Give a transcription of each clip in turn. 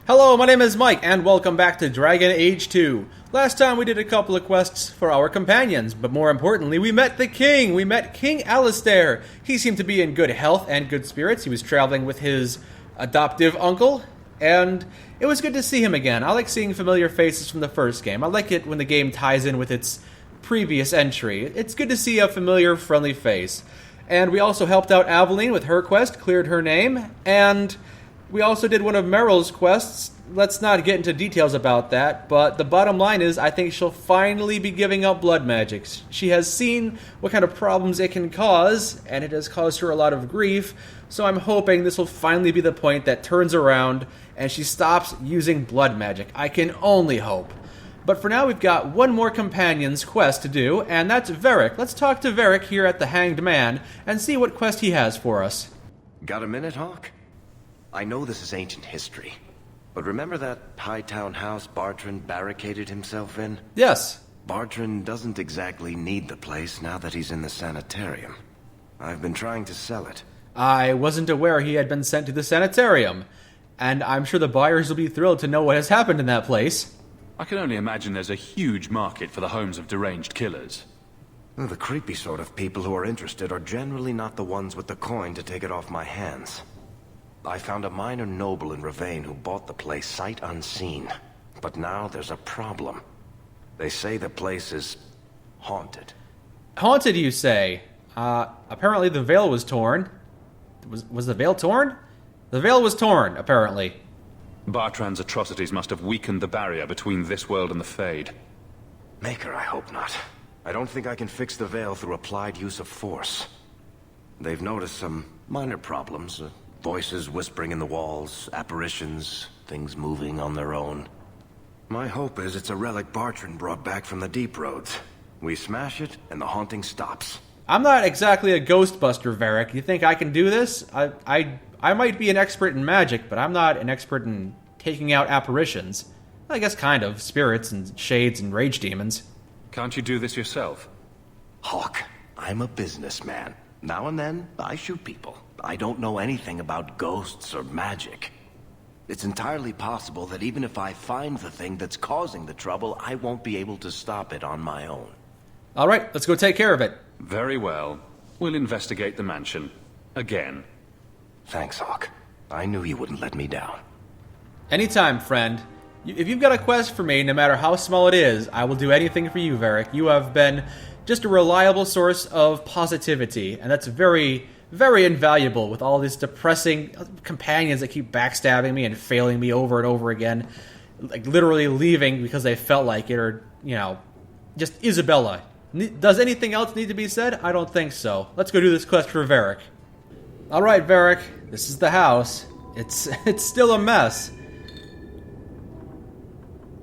Hello, my name is Mike, and welcome back to Dragon Age 2. Last time we did a couple of quests for our companions, but more importantly, we met the king! We met King Alistair! He seemed to be in good health and good spirits. He was traveling with his adoptive uncle, and it was good to see him again. I like seeing familiar faces from the first game. I like it when the game ties in with its previous entry. It's good to see a familiar, friendly face. And we also helped out Aveline with her quest, cleared her name, and we also did one of Meryl's quests. Let's not get into details about that, but the bottom line is I think she'll finally be giving up blood magic. She has seen what kind of problems it can cause, and it has caused her a lot of grief, so I'm hoping this will finally be the point that turns around and she stops using blood magic. I can only hope. But for now, we've got one more companion's quest to do, and that's Varric. Let's talk to Varric here at the Hanged Man and see what quest he has for us. Got a minute, Hawke? I know this is ancient history, but remember that Hightown house Bartrand barricaded himself in? Yes. Bartrand doesn't exactly need the place now that he's in the sanitarium. I've been trying to sell it. I wasn't aware he had been sent to the sanitarium, and I'm sure the buyers will be thrilled to know what has happened in that place. I can only imagine there's a huge market for the homes of deranged killers. The creepy sort of people who are interested are generally not the ones with the coin to take it off my hands. I found a minor noble in Ravane who bought the place sight unseen. But now there's a problem. They say the place is haunted. Haunted, you say? Apparently the veil was torn. Was the veil torn? The veil was torn, apparently. Bartrand's atrocities must have weakened the barrier between this world and the Fade. Maker, I hope not. I don't think I can fix the veil through applied use of force. They've noticed some minor problems. Voices whispering in the walls, apparitions, things moving on their own. My hope is it's a relic Bartrand brought back from the Deep Roads. We smash it, and the haunting stops. I'm not exactly a ghostbuster, Varric. You think I can do this? I might be an expert in magic, but I'm not an expert in taking out apparitions. I guess kind of. Spirits and shades and rage demons. Can't you do this yourself? Hawke, I'm a businessman. Now and then, I shoot people. I don't know anything about ghosts or magic. It's entirely possible that even if I find the thing that's causing the trouble, I won't be able to stop it on my own. All right, let's go take care of it. Very well. We'll investigate the mansion. Again. Thanks, Hawke. I knew you wouldn't let me down. Anytime, friend. If you've got a quest for me, no matter how small it is, I will do anything for you, Varric. You have been just a reliable source of positivity, and that's very, very invaluable with all these depressing companions that keep backstabbing me and failing me over and over again, like literally leaving because they felt like it, or, you know, just Isabella. Does anything else need to be said? I don't think so. Let's go do this quest for Varric. All right, Varric, this is the house. It's still a mess.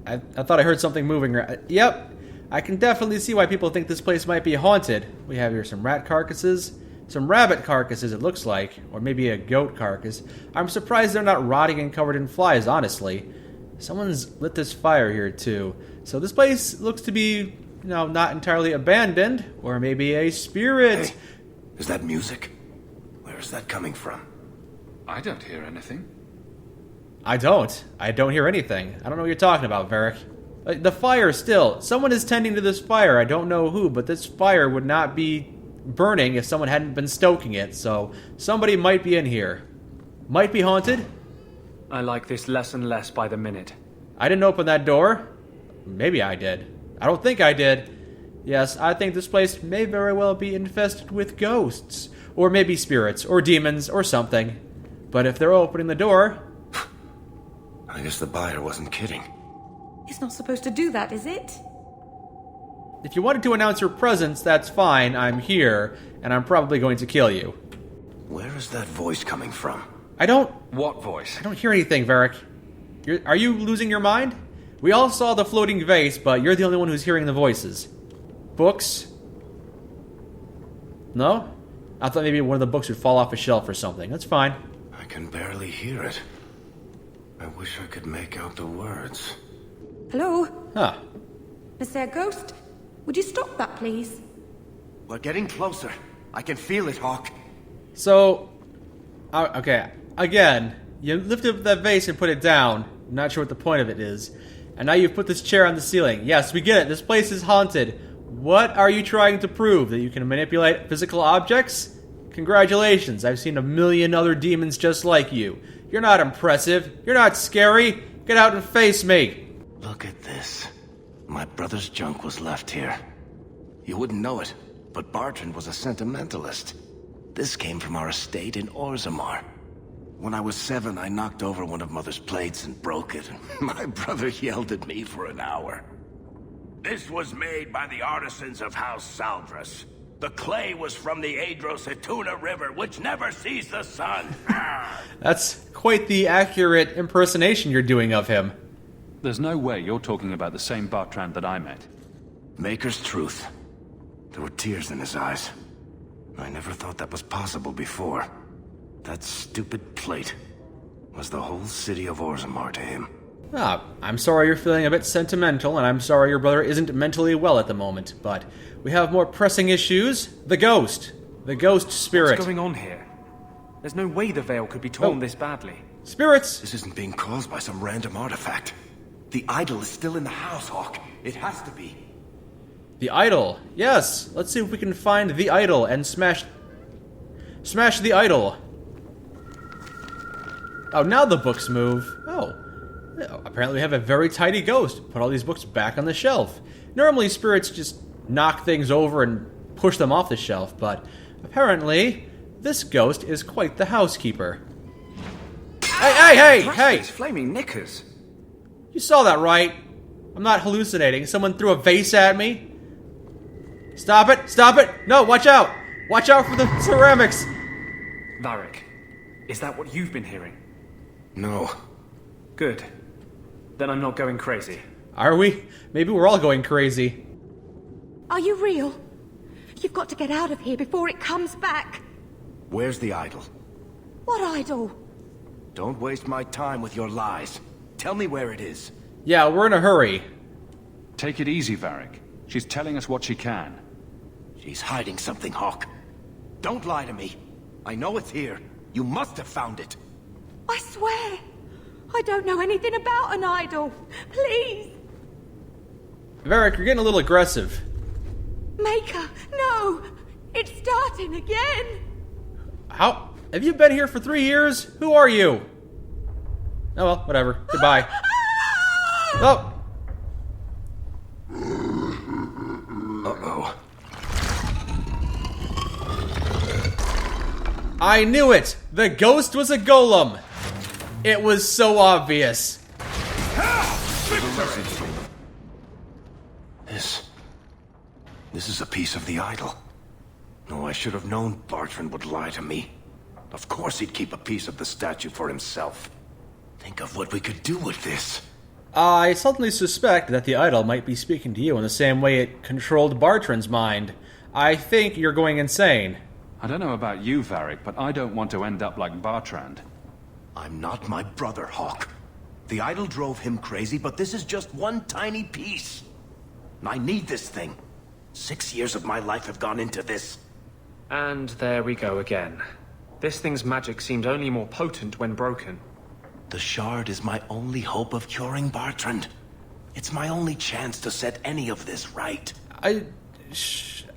I thought I heard something moving. Yep, I can definitely see why people think this place might be haunted. We have here some rat carcasses, some rabbit carcasses it looks like, or maybe a goat carcass. I'm surprised they're not rotting and covered in flies, honestly. Someone's lit this fire here too. So this place looks to be, you know, not entirely abandoned, or maybe a spirit. Hey, is that music? Where is that coming from? I don't hear anything. I don't hear anything. I don't know what you're talking about, Varric. The fire still. Someone is tending to this fire. I don't know who, but this fire would not be burning if someone hadn't been stoking it. So somebody might be in here. Might be haunted. I like this less and less by the minute. I didn't open that door. Maybe I did. I don't think I did. Yes, I think this place may very well be infested with ghosts. Or maybe spirits, or demons, or something. But if they're opening the door... I guess the buyer wasn't kidding. It's not supposed to do that, is it? If you wanted to announce your presence, that's fine. I'm here, and I'm probably going to kill you. Where is that voice coming from? What voice? I don't hear anything, Varric. Are you losing your mind? We all saw the floating vase, but you're the only one who's hearing the voices. Books? No? I thought maybe one of the books would fall off a shelf or something. That's fine. I can barely hear it. I wish I could make out the words. Hello? Huh. Is there a ghost? Would you stop that, please? We're getting closer. I can feel it, Hawke. So, okay, again, you lift up that vase and put it down. not sure what the point of it is. And now you've put this chair on the ceiling. Yes, we get it. This place is haunted. What are you trying to prove? That you can manipulate physical objects? Congratulations, I've seen a million other demons just like you. You're not impressive. You're not scary. Get out and face me. Look at this. My brother's junk was left here. You wouldn't know it, but Bartrand was a sentimentalist. This came from our estate in Orzammar. When I was 7, I knocked over one of Mother's plates and broke it. My brother yelled at me for an hour. This was made by the artisans of House Saldras. The clay was from the Adro-Setuna River, which never sees the sun. That's quite the accurate impersonation you're doing of him. There's no way you're talking about the same Bartrand that I met. Maker's truth. There were tears in his eyes. I never thought that was possible before. That stupid plate was the whole city of Orzammar to him. I'm sorry you're feeling a bit sentimental, and I'm sorry your brother isn't mentally well at the moment, but we have more pressing issues. The ghost. The ghost spirit. What's going on here? There's no way the veil could be torn this badly. Spirits! This isn't being caused by some random artifact. The idol is still in the house, Hawke. It has to be. The idol. Yes. Let's see if we can find the idol and smash the idol. Oh, now the books move. Oh. Apparently we have a very tidy ghost. Put all these books back on the shelf. Normally spirits just knock things over and push them off the shelf, but apparently this ghost is quite the housekeeper. Hey! These flaming knickers. You saw that, right? I'm not hallucinating. Someone threw a vase at me. Stop it! Stop it! No, watch out! Watch out for the ceramics! Varric, is that what you've been hearing? No. Good. Then I'm not going crazy. Are we? Maybe we're all going crazy. Are you real? You've got to get out of here before it comes back. Where's the idol? What idol? Don't waste my time with your lies. Tell me where it is. Yeah, we're in a hurry. Take it easy, Varric. She's telling us what she can. She's hiding something, Hawke. Don't lie to me. I know it's here. You must have found it. I swear. I don't know anything about an idol. Please. Varric, you're getting a little aggressive. Maker, no. It's starting again. How? Have you been here for 3 years? Who are you? Oh well, whatever. Goodbye. Oh! Uh-oh. I knew it! The ghost was a golem! It was so obvious. This is a piece of the idol. No, I should have known Bartrand would lie to me. Of course he'd keep a piece of the statue for himself. Think of what we could do with this. I suddenly suspect that the idol might be speaking to you in the same way it controlled Bartrand's mind. I think you're going insane. I don't know about you, Varric, but I don't want to end up like Bartrand. I'm not my brother, Hawke. The idol drove him crazy, but this is just one tiny piece. I need this thing. 6 years of my life have gone into this. And there we go again. This thing's magic seemed only more potent when broken. The shard is my only hope of curing Bartrand. It's my only chance to set any of this right.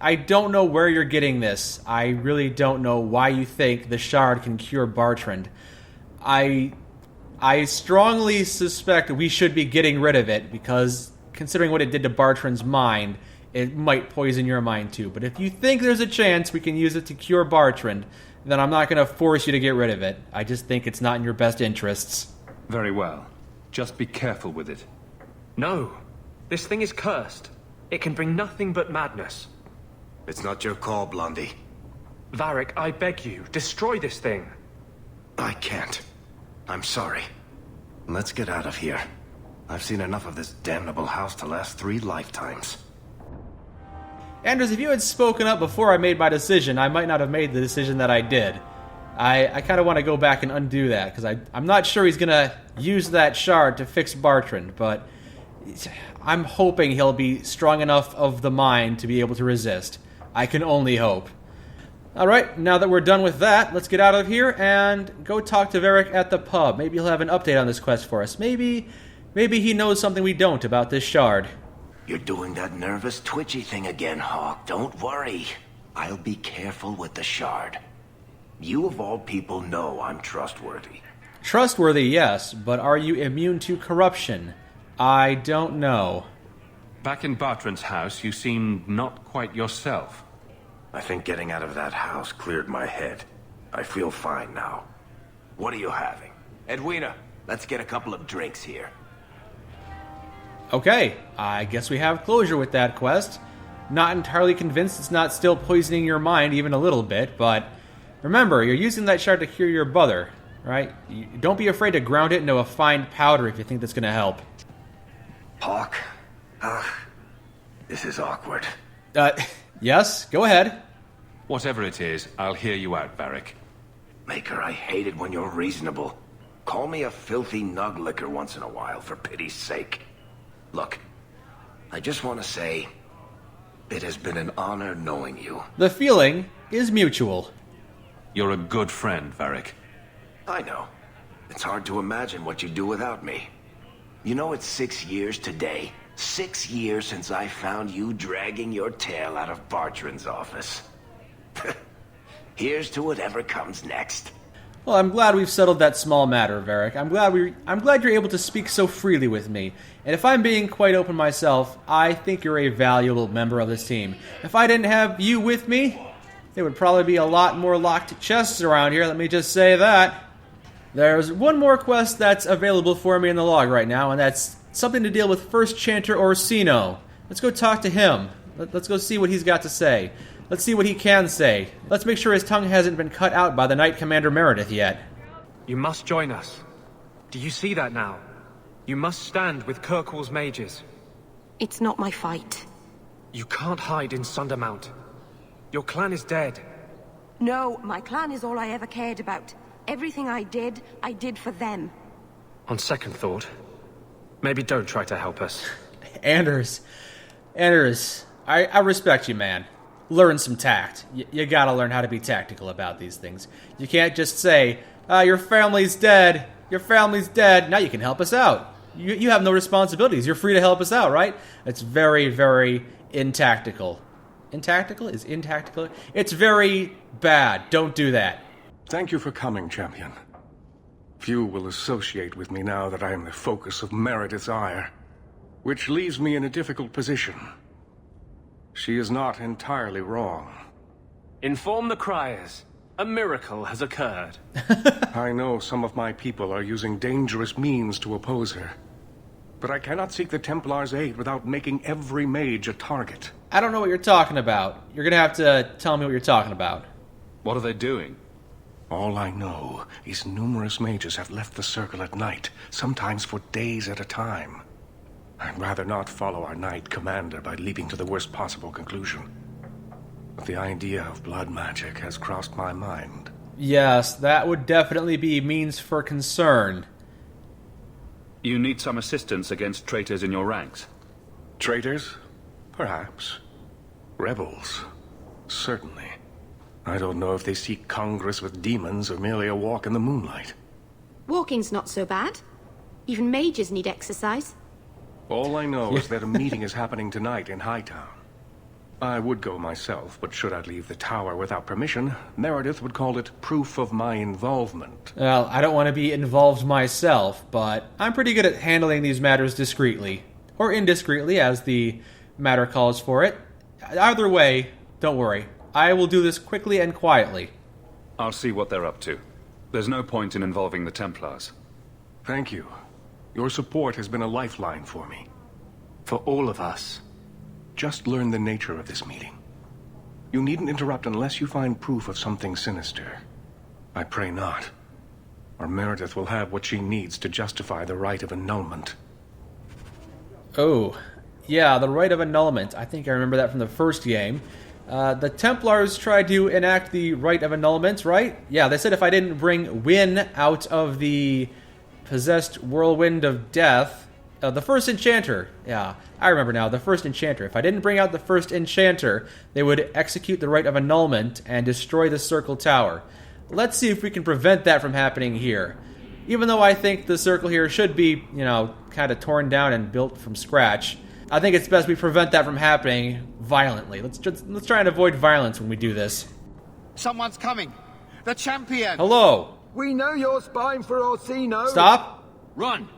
I don't know where you're getting this. I really don't know why you think the shard can cure Bartrand. I strongly suspect we should be getting rid of it, because considering what it did to Bartrand's mind, it might poison your mind too. But if you think there's a chance we can use it to cure Bartrand, then I'm not going to force you to get rid of it. I just think it's not in your best interests. Very well. Just be careful with it. No. This thing is cursed. It can bring nothing but madness. It's not your call, Blondie. Varric, I beg you, destroy this thing. I can't. I'm sorry. Let's get out of here. I've seen enough of this damnable house to last 3 lifetimes. Anders, if you had spoken up before I made my decision, I might not have made the decision that I did. I kind of want to go back and undo that, because I'm not sure he's going to use that shard to fix Bartrand, but I'm hoping he'll be strong enough of the mind to be able to resist. I can only hope. Alright, now that we're done with that, let's get out of here and go talk to Varric at the pub. Maybe he'll have an update on this quest for us. Maybe he knows something we don't about this shard. You're doing that nervous, twitchy thing again, Hawke. Don't worry. I'll be careful with the shard. You of all people know I'm trustworthy. Trustworthy, yes, but are you immune to corruption? I don't know. Back in Bartrand's house, you seemed not quite yourself. I think getting out of that house cleared my head. I feel fine now. What are you having? Edwina, let's get a couple of drinks here. Okay, I guess we have closure with that quest. Not entirely convinced it's not still poisoning your mind even a little bit, but remember, you're using that shard to cure your brother, right? Don't be afraid to ground it into a fine powder if you think that's going to help. Hawke? This is awkward. Yes, go ahead. Whatever it is, I'll hear you out, Varric. Maker, I hate it when you're reasonable. Call me a filthy nug licker once in a while, for pity's sake. Look, I just want to say, it has been an honor knowing you. The feeling is mutual. You're a good friend, Varric. I know. It's hard to imagine what you'd do without me. You know, it's 6 years today. 6 years since I found you dragging your tail out of Bartrand's office. Here's to whatever comes next. Well, I'm glad we've settled that small matter, Varric. I'm glad you're able to speak so freely with me. And if I'm being quite open myself, I think you're a valuable member of this team. If I didn't have you with me, there would probably be a lot more locked chests around here, let me just say that. There's one more quest that's available for me in the log right now, and that's something to deal with First Chanter Orsino. Let's go talk to him. Let's go see what he's got to say. Let's see what he can say. Let's make sure his tongue hasn't been cut out by the Knight Commander Meredith yet. You must join us. Do you see that now? You must stand with Kirkwall's mages. It's not my fight. You can't hide in Sundermount. Your clan is dead. No, my clan is all I ever cared about. Everything I did for them. On second thought, maybe don't try to help us. Anders, I respect you, man. Learn some tact. You gotta learn how to be tactical about these things. You can't just say, your family's dead. Your family's dead. Now you can help us out. You have no responsibilities. You're free to help us out, right? It's very, very intactical. Intactical? Is intactical? It's very bad. Don't do that. Thank you for coming, champion. Few will associate with me now that I am the focus of Meredith's ire, which leaves me in a difficult position. She is not entirely wrong. Inform the criers. A miracle has occurred. I know some of my people are using dangerous means to oppose her, but I cannot seek the Templar's aid without making every mage a target. I don't know what you're talking about. You're gonna have to tell me what you're talking about. What are they doing? All I know is numerous mages have left the circle at night, sometimes for days at a time. I'd rather not follow our Knight Commander by leaping to the worst possible conclusion. But the idea of blood magic has crossed my mind. Yes, that would definitely be means for concern. You need some assistance against traitors in your ranks. Traitors? Perhaps. Rebels? Certainly. I don't know if they seek congress with demons or merely a walk in the moonlight. Walking's not so bad. Even mages need exercise. All I know is that a meeting is happening tonight in Hightown. I would go myself, but should I leave the tower without permission, Meredith would call it proof of my involvement. Well, I don't want to be involved myself, but I'm pretty good at handling these matters discreetly. Or indiscreetly, as the matter calls for it. Either way, don't worry. I will do this quickly and quietly. I'll see what they're up to. There's no point in involving the Templars. Thank you. Your support has been a lifeline for me. For all of us. Just learn the nature of this meeting. You needn't interrupt unless you find proof of something sinister. I pray not. Or Meredith will have what she needs to justify the right of annulment. Oh, yeah, the right of annulment. I think I remember that from the first game. The Templars tried to enact the right of annulment, right? Yeah, they said if I didn't bring Wynne out of the possessed whirlwind of death, The first enchanter. Yeah, I remember now. The first enchanter. If I didn't bring out the first enchanter, they would execute the rite of annulment and destroy the circle tower. Let's see if we can prevent that from happening here. Even though I think the circle here should be, kind of torn down and built from scratch, I think it's best we prevent that from happening violently. Let's try and avoid violence when we do this. Someone's coming. The champion. Hello. We know you're spying for Orsino. Stop. Run.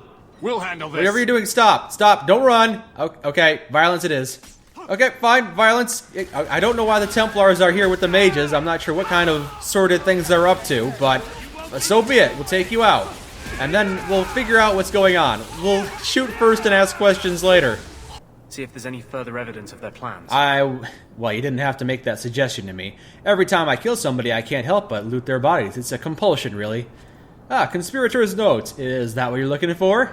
We'll handle this. Whatever you're doing, stop. Stop. Don't run. Okay, violence it is. Okay, fine, violence. I don't know why the Templars are here with the mages. I'm not sure what kind of sordid things they're up to, but so be it. We'll take you out. And then we'll figure out what's going on. We'll shoot first and ask questions later. See if there's any further evidence of their plans. Well, you didn't have to make that suggestion to me. Every time I kill somebody, I can't help but loot their bodies. It's a compulsion, really. Conspirator's note. Is that what you're looking for?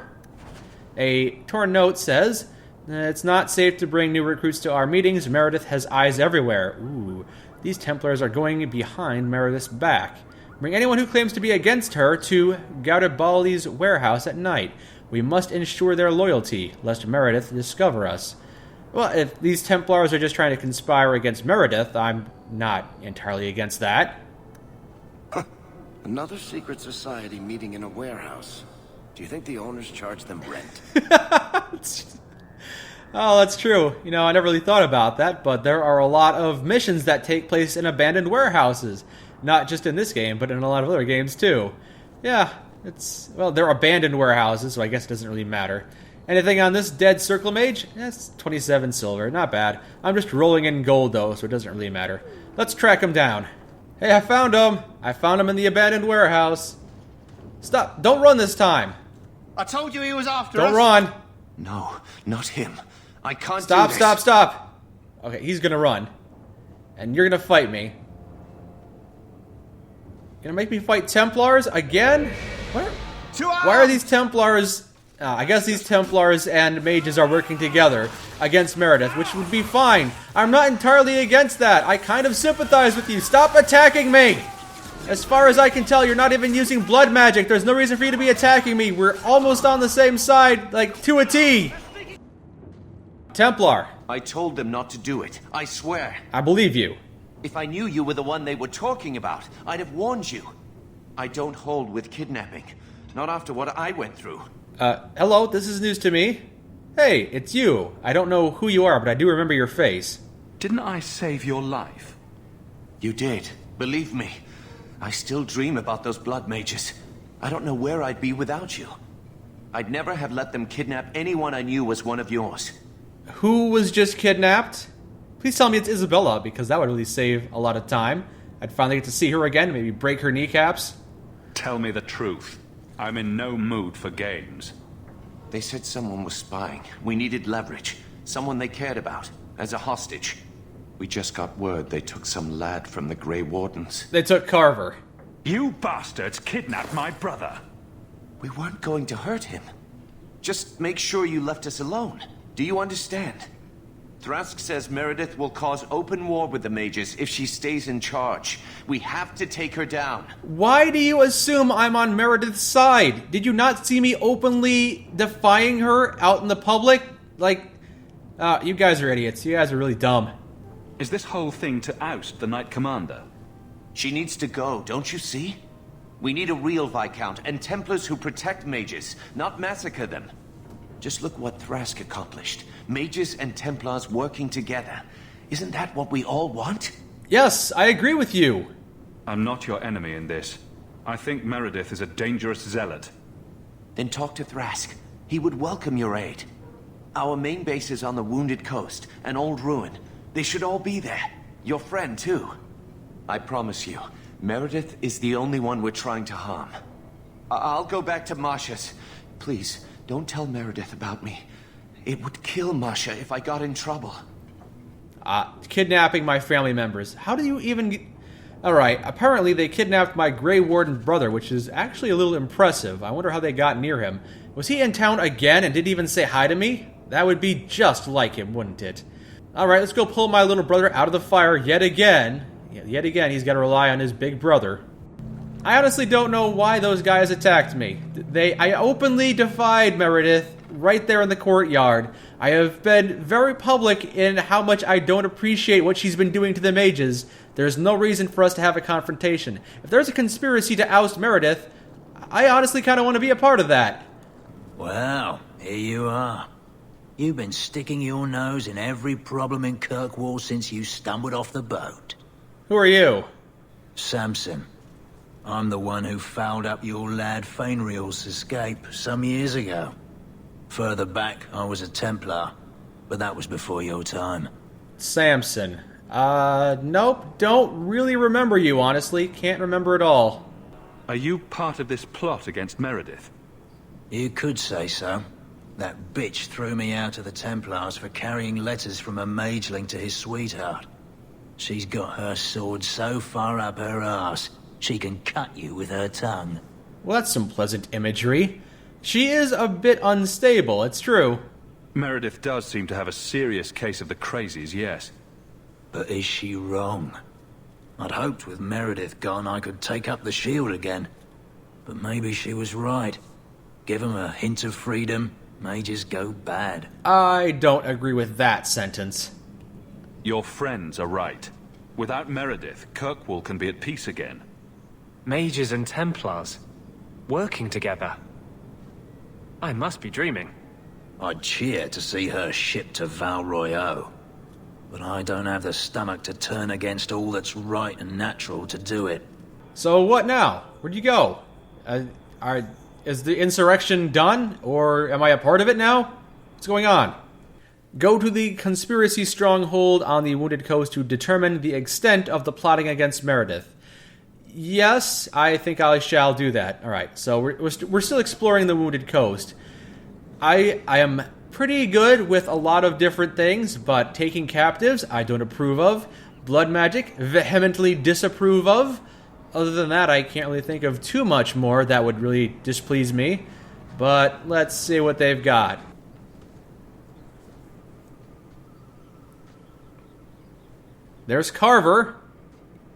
A torn note says, it's not safe to bring new recruits to our meetings. Meredith has eyes everywhere. Ooh, these Templars are going behind Meredith's back. Bring anyone who claims to be against her to Garibaldi's warehouse at night. We must ensure their loyalty, lest Meredith discover us. Well, if these Templars are just trying to conspire against Meredith, I'm not entirely against that. Another secret society meeting in a warehouse. Do you think the owners charge them rent? Oh, that's true. I never really thought about that, but there are a lot of missions that take place in abandoned warehouses. Not just in this game, but in a lot of other games, too. Yeah, they're abandoned warehouses, so I guess it doesn't really matter. Anything on this dead circle mage? That's 27 silver, not bad. I'm just rolling in gold, though, so it doesn't really matter. Let's track him down. Hey, I found him! I found him in the abandoned warehouse. Stop, don't run this time! I told you he was after us! Don't run! No, not him. I can't Stop, do this. stop, stop! Okay, he's gonna run. And you're gonna fight me. Gonna make me fight Templars again? Why are these Templars... I guess these Templars and mages are working together against Meredith, which would be fine. I'm not entirely against that. I kind of sympathize with you. Stop attacking me! As far as I can tell, you're not even using blood magic. There's no reason for you to be attacking me. We're almost on the same side, like, to a T. Templar. I told them not to do it. I swear. I believe you. If I knew you were the one they were talking about, I'd have warned you. I don't hold with kidnapping. Not after what I went through. Hello, this is news to me. Hey, it's you. I don't know who you are, but I do remember your face. Didn't I save your life? You did. Believe me. I still dream about those blood mages. I don't know where I'd be without you. I'd never have let them kidnap anyone I knew was one of yours. Who was just kidnapped? Please tell me it's Isabella, because that would really save a lot of time. I'd finally get to see her again, maybe break her kneecaps. Tell me the truth. I'm in no mood for games. They said someone was spying. We needed leverage. Someone they cared about. As a hostage. We just got word they took some lad from the Grey Wardens. They took Carver. You bastards kidnapped my brother. We weren't going to hurt him. Just make sure you left us alone. Do you understand? Thrask says Meredith will cause open war with the mages if she stays in charge. We have to take her down. Why do you assume I'm on Meredith's side? Did you not see me openly defying her out in the public? You guys are idiots. You guys are really dumb. Is this whole thing to oust the Knight Commander? She needs to go, don't you see? We need a real Viscount and Templars who protect mages, not massacre them. Just look what Thrask accomplished. Mages and Templars working together. Isn't that what we all want? Yes, I agree with you. I'm not your enemy in this. I think Meredith is a dangerous zealot. Then talk to Thrask. He would welcome your aid. Our main base is on the Wounded Coast, an old ruin. They should all be there. Your friend, too. I promise you, Meredith is the only one we're trying to harm. I'll go back to Masha's. Please, don't tell Meredith about me. It would kill Masha if I got in trouble. Kidnapping my family members. How do you even get... Alright, apparently they kidnapped my Grey Warden brother, which is actually a little impressive. I wonder how they got near him. Was he in town again and didn't even say hi to me? That would be just like him, wouldn't it? Alright, let's go pull my little brother out of the fire yet again. Yet again, he's got to rely on his big brother. I honestly don't know why those guys attacked me. I openly defied Meredith, right there in the courtyard. I have been very public in how much I don't appreciate what she's been doing to the mages. There's no reason for us to have a confrontation. If there's a conspiracy to oust Meredith, I honestly kind of want to be a part of that. Well, here you are. You've been sticking your nose in every problem in Kirkwall since you stumbled off the boat. Who are you? Samson. I'm the one who fouled up your lad Fainreal's escape some years ago. Further back, I was a Templar, but that was before your time. Samson. Nope, don't really remember you, honestly. Can't remember at all. Are you part of this plot against Meredith? You could say so. That bitch threw me out of the Templars for carrying letters from a mageling to his sweetheart. She's got her sword so far up her arse, she can cut you with her tongue. Well, that's some pleasant imagery. She is a bit unstable, it's true. Meredith does seem to have a serious case of the crazies, yes. But is she wrong? I'd hoped with Meredith gone I could take up the shield again. But maybe she was right. Give 'em a hint of freedom, mages go bad. I don't agree with that sentence. Your friends are right. Without Meredith, Kirkwall can be at peace again. Mages and Templars, working together. I must be dreaming. I'd cheer to see her shipped to Val Royeaux. But I don't have the stomach to turn against all that's right and natural to do it. So what now? Where'd you go? Is the insurrection done? Or am I a part of it now? What's going on? Go to the conspiracy stronghold on the Wounded Coast to determine the extent of the plotting against Meredith. Yes, I think I shall do that. Alright, so we're still exploring the Wounded Coast. I am pretty good with a lot of different things, but taking captives, I don't approve of. Blood magic, vehemently disapprove of. Other than that, I can't really think of too much more that would really displease me. But let's see what they've got. There's Carver.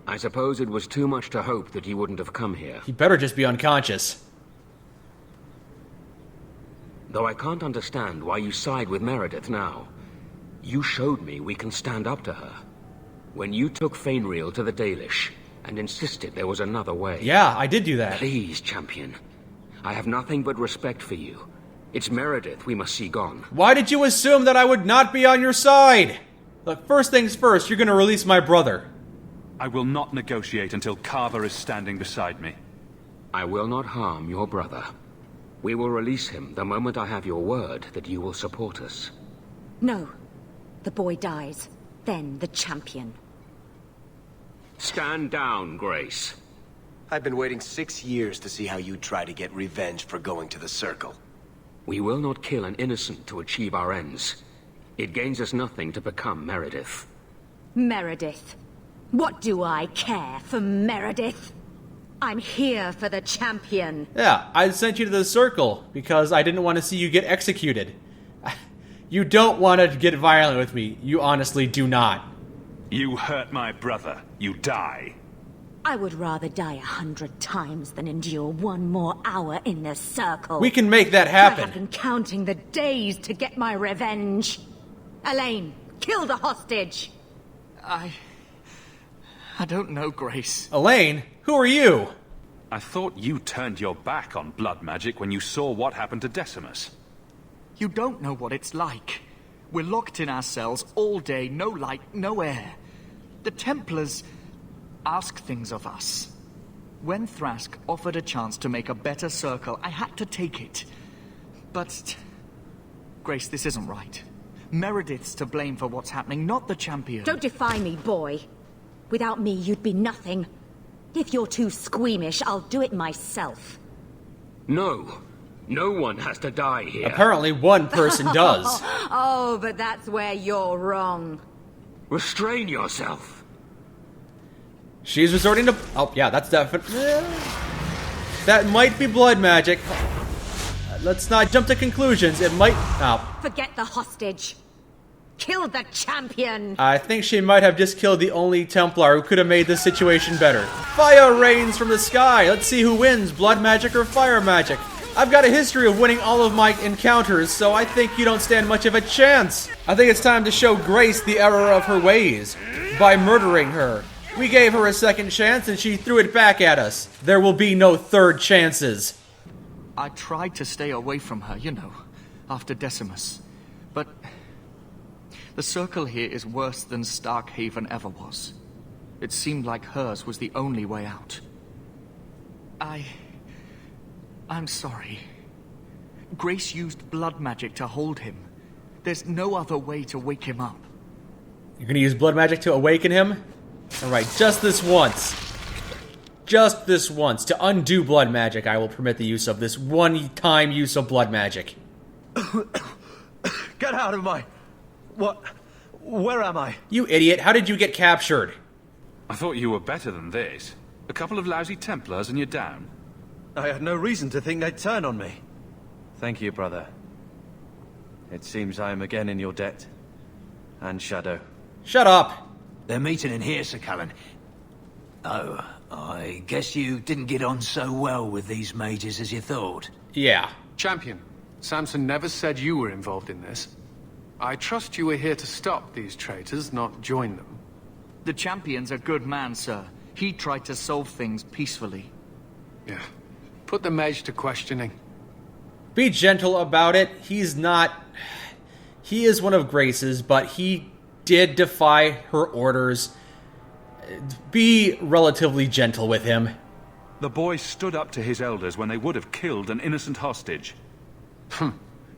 I suppose it was too much to hope that he wouldn't have come here. He better just be unconscious. Though I can't understand why you side with Meredith now. You showed me we can stand up to her. When you took Fainreal to the Dalish and insisted there was another way. Yeah, I did do that. Please, champion. I have nothing but respect for you. It's Meredith we must see gone. Why did you assume that I would not be on your side? Look, first things first, you're gonna release my brother. I will not negotiate until Carver is standing beside me. I will not harm your brother. We will release him the moment I have your word that you will support us. No. The boy dies. Then the champion. Stand down, Grace. I've been waiting 6 years to see how you try to get revenge for going to the Circle. We will not kill an innocent to achieve our ends. It gains us nothing to become Meredith. Meredith. What do I care for Meredith? I'm here for the champion. Yeah, I sent you to the Circle because I didn't want to see you get executed. You don't want to get violent with me. You honestly do not. You hurt my brother. You die. I would rather die 100 times than endure one more hour in the Circle. We can make that happen. I have been counting the days to get my revenge. Elaine, kill the hostage. I don't know, Grace. Elaine, who are you? I thought you turned your back on blood magic when you saw what happened to Decimus. You don't know what it's like. We're locked in our cells all day, no light, no air. The Templars ask things of us. When Thrask offered a chance to make a better Circle, I had to take it. But, Grace, this isn't right. Meredith's to blame for what's happening, not the champion. Don't defy me, boy. Without me, you'd be nothing. If you're too squeamish, I'll do it myself. No. No one has to die here. Apparently one person does. Oh, but that's where you're wrong. Restrain yourself. She's resorting to... Oh, yeah, that's definitely... That might be blood magic. Let's not jump to conclusions. It might... Oh. Forget the hostage. Kill the champion. I think she might have just killed the only Templar who could have made this situation better. Fire rains from the sky. Let's see who wins, blood magic or fire magic. I've got a history of winning all of my encounters, so I think you don't stand much of a chance. I think it's time to show Grace the error of her ways by murdering her. We gave her a second chance and she threw it back at us. There will be no third chances. I tried to stay away from her, you know, after Decimus. But the circle here is worse than Starkhaven ever was. It seemed like hers was the only way out. I'm sorry. Grace used blood magic to hold him. There's no other way to wake him up. You're gonna use blood magic to awaken him? Alright, just this once. Just this once. To undo blood magic, I will permit the use of this one-time use of blood magic. Get out of my... What? Where am I? You idiot, how did you get captured? I thought you were better than this. A couple of lousy Templars and you're down. I had no reason to think they'd turn on me. Thank you, brother. It seems I am again in your debt. And Shadow. Shut up! They're meeting in here, Sir Callan. Oh, I guess you didn't get on so well with these mages as you thought. Yeah. Champion, Samson never said you were involved in this. I trust you were here to stop these traitors, not join them. The Champion's a good man, sir. He tried to solve things peacefully. Yeah. Put the mage to questioning. Be gentle about it. He's not... He is one of Grace's, but he did defy her orders. Be relatively gentle with him. The boy stood up to his elders when they would have killed an innocent hostage.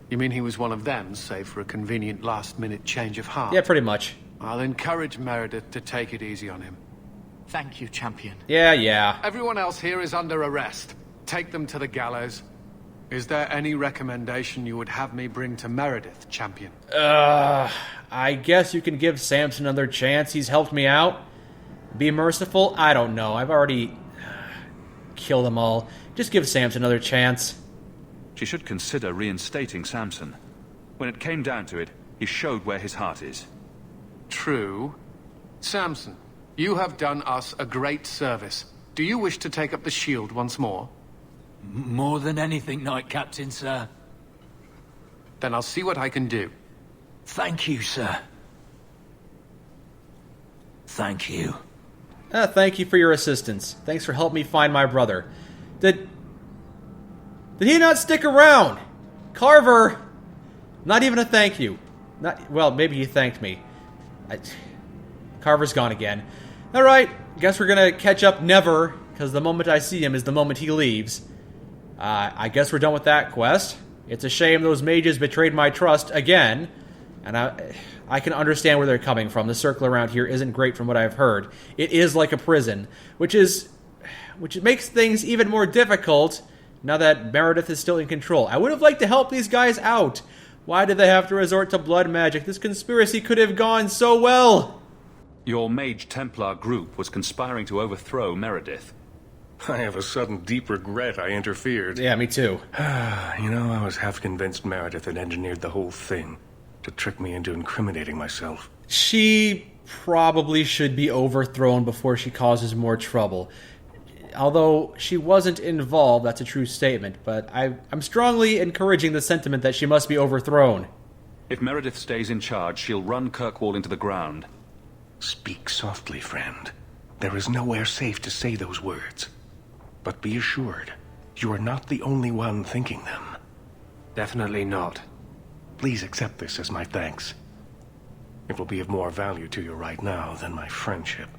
You mean he was one of them, save for a convenient last-minute change of heart? Yeah, pretty much. I'll encourage Meredith to take it easy on him. Thank you, Champion. Yeah. Everyone else here is under arrest. Take them to the gallows. Is there any recommendation you would have me bring to Meredith, Champion? I guess you can give Samson another chance. He's helped me out. Be merciful? I don't know. I've already killed them all. Just give Samson another chance. She should consider reinstating Samson. When it came down to it, he showed where his heart is. True. Samson, you have done us a great service. Do you wish to take up the shield once more? More than anything, Knight Captain, sir. Then I'll see what I can do. Thank you, sir. Thank you. Thank you for your assistance. Thanks for helping me find my brother. Did he not stick around? Carver! Not even a thank you. Well, maybe he thanked me. Carver's gone again. Alright, guess we're gonna catch up never, because the moment I see him is the moment he leaves. I guess we're done with that quest. It's a shame those mages betrayed my trust again, and I can understand where they're coming from. The circle around here isn't great from what I've heard. It is like a prison, which makes things even more difficult now that Meredith is still in control. I would have liked to help these guys out. Why did they have to resort to blood magic? This conspiracy could have gone so well. Your Mage Templar group was conspiring to overthrow Meredith. I have a sudden deep regret I interfered. Yeah, me too. You know, I was half convinced Meredith had engineered the whole thing to trick me into incriminating myself. She probably should be overthrown before she causes more trouble. Although she wasn't involved, that's a true statement, but I'm strongly encouraging the sentiment that she must be overthrown. If Meredith stays in charge, she'll run Kirkwall into the ground. Speak softly, friend. There is nowhere safe to say those words. But be assured, you are not the only one thinking them. Definitely not. Please accept this as my thanks. It will be of more value to you right now than my friendship.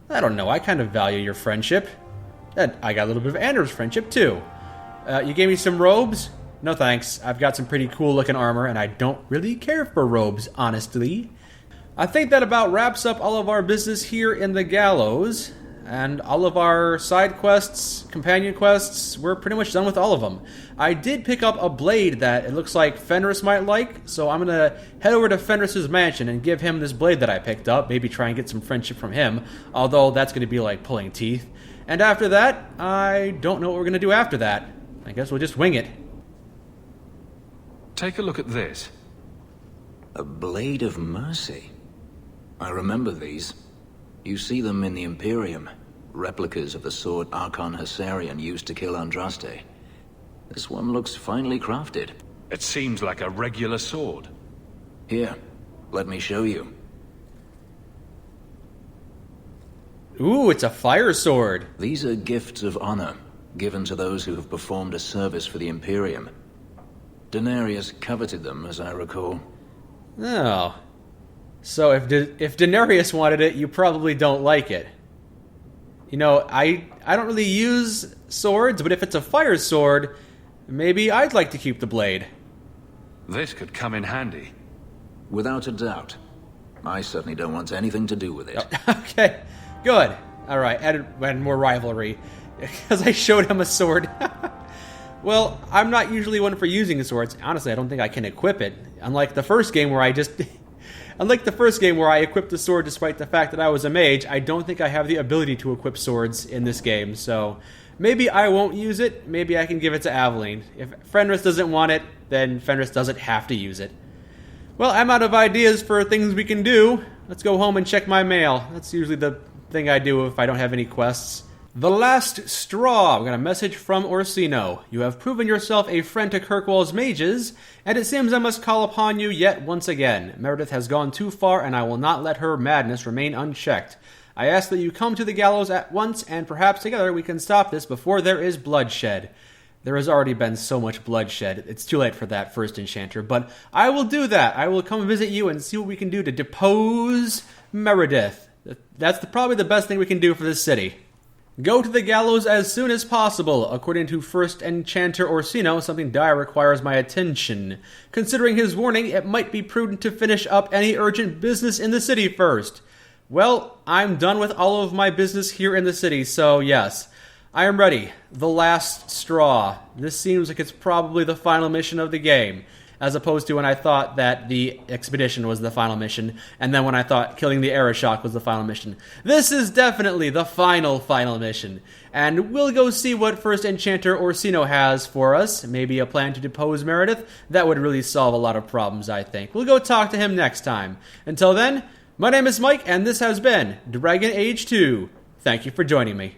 I don't know, I kind of value your friendship. And I got a little bit of Andrew's friendship, too. You gave me some robes? No thanks. I've got some pretty cool-looking armor, and I don't really care for robes, honestly. I think that about wraps up all of our business here in the Gallows. And all of our side quests, companion quests, we're pretty much done with all of them. I did pick up a blade that it looks like Fenris might like, so I'm going to head over to Fenris's mansion and give him this blade that I picked up, maybe try and get some friendship from him, although that's going to be like pulling teeth. And after that, I don't know what we're going to do after that. I guess we'll just wing it. Take a look at this. A blade of mercy. I remember these. You see them in the Imperium. Replicas of the sword Archon Husarian used to kill Andraste. This one looks finely crafted. It seems like a regular sword. Here, let me show you. Ooh, it's a fire sword. These are gifts of honor, given to those who have performed a service for the Imperium. Denarius coveted them, as I recall. Oh. So if Denarius wanted it, you probably don't like it. You know, I don't really use swords, but if it's a fire sword, maybe I'd like to keep the blade. This could come in handy. Without a doubt. I certainly don't want anything to do with it. Okay, good. Alright, add more rivalry. Because I showed him a sword. Well, I'm not usually one for using swords. Honestly, I don't think I can equip it. Unlike the first game where I equipped the sword despite the fact that I was a mage, I don't think I have the ability to equip swords in this game. So maybe I won't use it. Maybe I can give it to Aveline. If Fenris doesn't want it, then Fenris doesn't have to use it. Well, I'm out of ideas for things we can do. Let's go home and check my mail. That's usually the thing I do if I don't have any quests. The last straw. We got a message from Orsino. You have proven yourself a friend to Kirkwall's mages, and it seems I must call upon you yet once again. Meredith has gone too far, and I will not let her madness remain unchecked. I ask that you come to the gallows at once, and perhaps together we can stop this before there is bloodshed. There has already been so much bloodshed. It's too late for that, First Enchanter, but I will do that. I will come visit you and see what we can do to depose Meredith. That's probably the best thing we can do for this city. Go to the gallows as soon as possible. According to First Enchanter Orsino, something dire requires my attention. Considering his warning, it might be prudent to finish up any urgent business in the city first. Well, I'm done with all of my business here in the city, so yes. I am ready. The last straw. This seems like it's probably the final mission of the game, as opposed to when I thought that the expedition was the final mission, and then when I thought killing the Arishok was the final mission. This is definitely the final mission, and we'll go see what First Enchanter Orsino has for us. Maybe a plan to depose Meredith. That would really solve a lot of problems, I think. We'll go talk to him next time. Until then, my name is Mike, and this has been Dragon Age 2. Thank you for joining me.